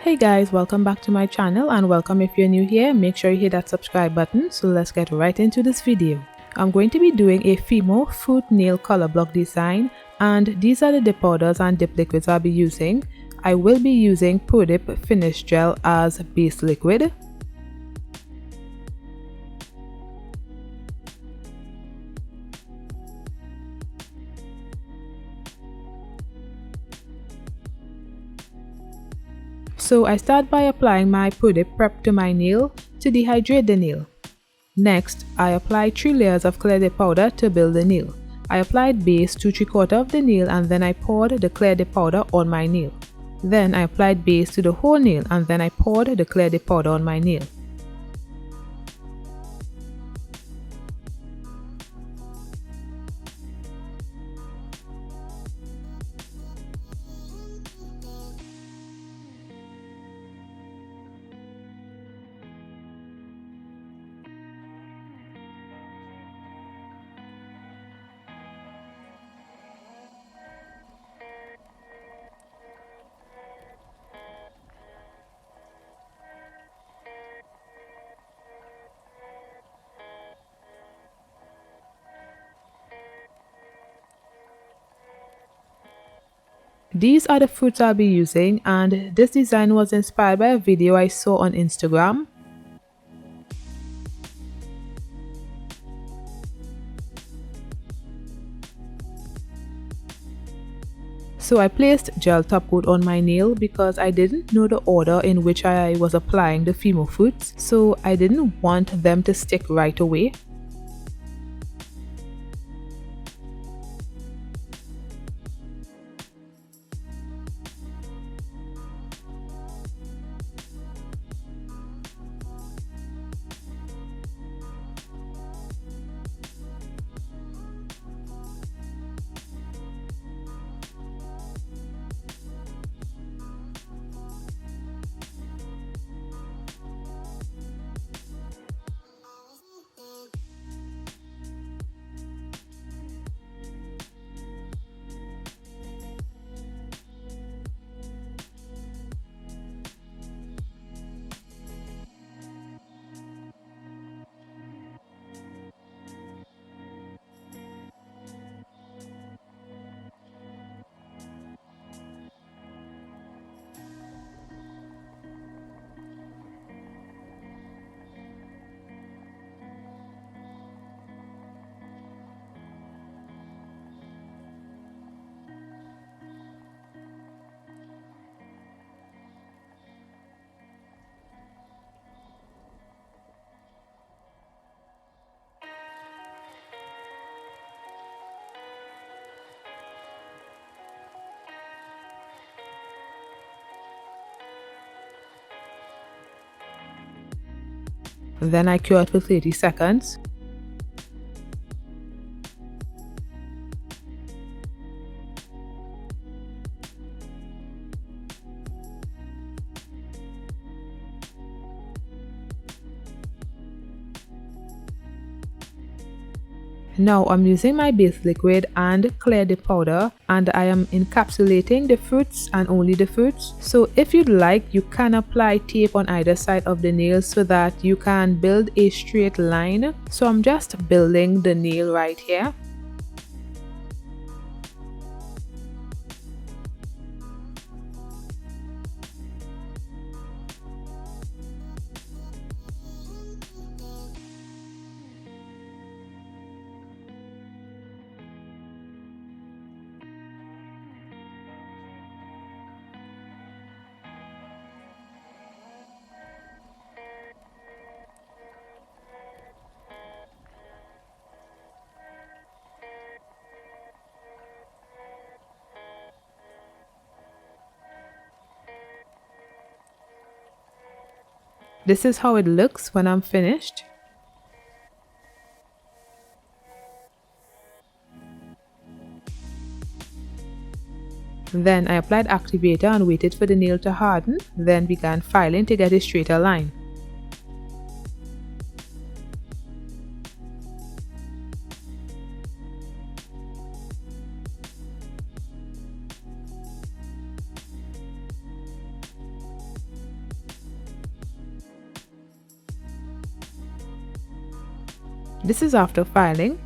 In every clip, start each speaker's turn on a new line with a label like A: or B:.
A: Hey guys, welcome back to my channel, and welcome if you're new here. Make sure you hit that subscribe button. So let's get right into this video. I'm going to be doing a Fimo foot nail color block design, and these are the dip powders and dip liquids I'll be using. I will be using Prodip finish gel as base liquid. So I start by applying my Prodip prep to my nail to dehydrate the nail. Next, I apply 3 layers of clear dip powder to build the nail. I applied base to 3/4 of the nail, and then I poured the clear dip powder on my nail. Then I applied base to the whole nail, and then I poured the clear dip powder on my nail. These are the fruits I'll be using, and this design was inspired by a video I saw on Instagram. So I placed gel top coat on my nail because I didn't know the order in which I was applying the Fimo fruits, so I didn't want them to stick right away. Then I cure it for 30 seconds. Now I'm using my base liquid and clear dip powder, and I am encapsulating the fruits and only the fruits. So if you'd like, you can apply tape on either side of the nail so that you can build a straight line. So I'm just building the nail right here. This is how it looks when I'm finished. Then I applied activator and waited for the nail to harden, then began filing to get a straighter line. This is after filing.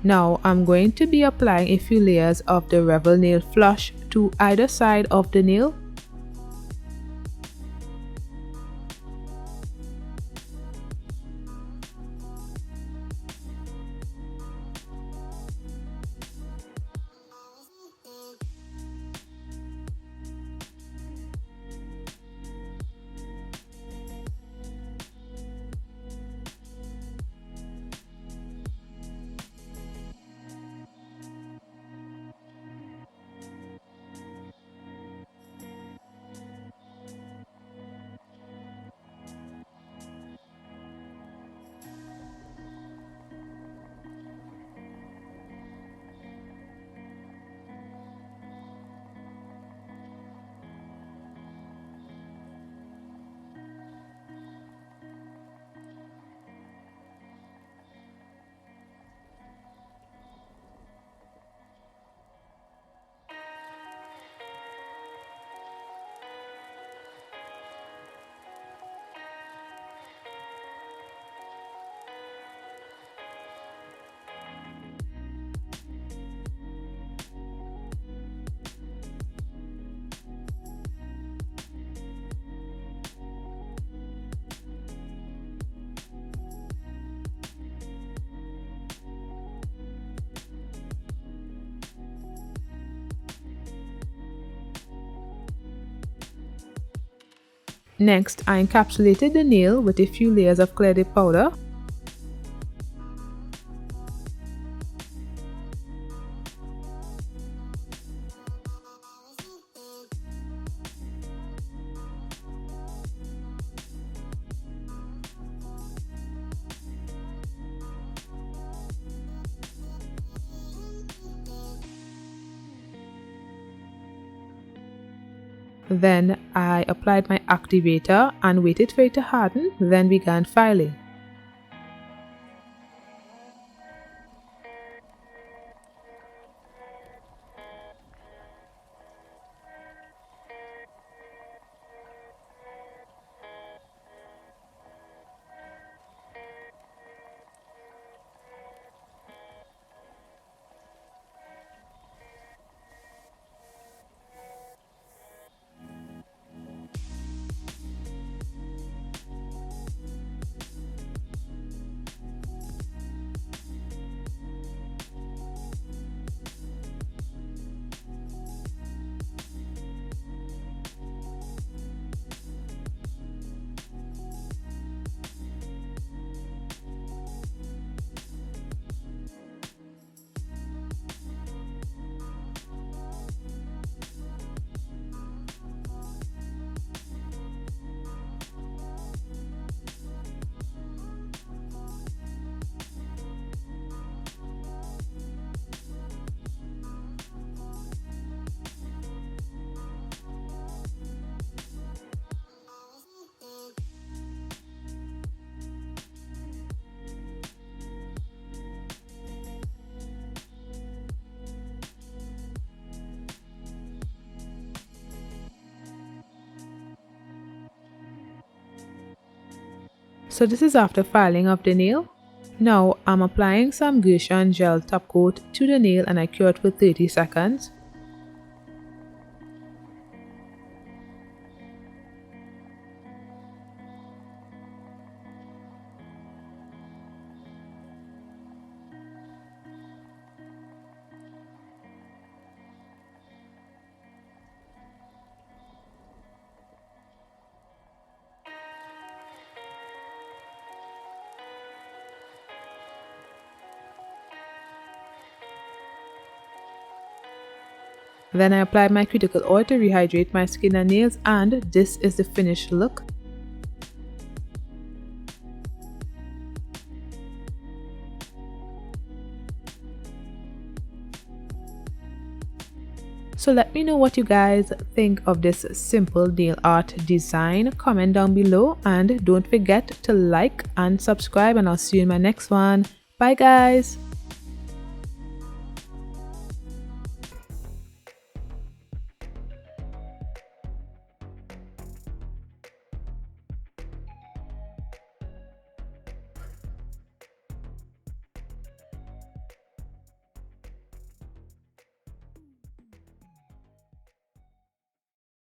A: Now I'm going to be applying a few layers of the Revel nail flush to either side of the nail. Next, I encapsulated the nail with a few layers of clear dip powder. Then I applied my activator and waited for it to harden, then began filing. So this is after filing of the nail. Now I'm applying some Gershon gel top coat to the nail and I cure it for 30 seconds. Then I apply my cuticle oil to rehydrate my skin and nails, and this is the finished look. So let me know what you guys think of this simple nail art design. Comment down below and don't forget to like and subscribe, and I'll see you in my next one. Bye guys!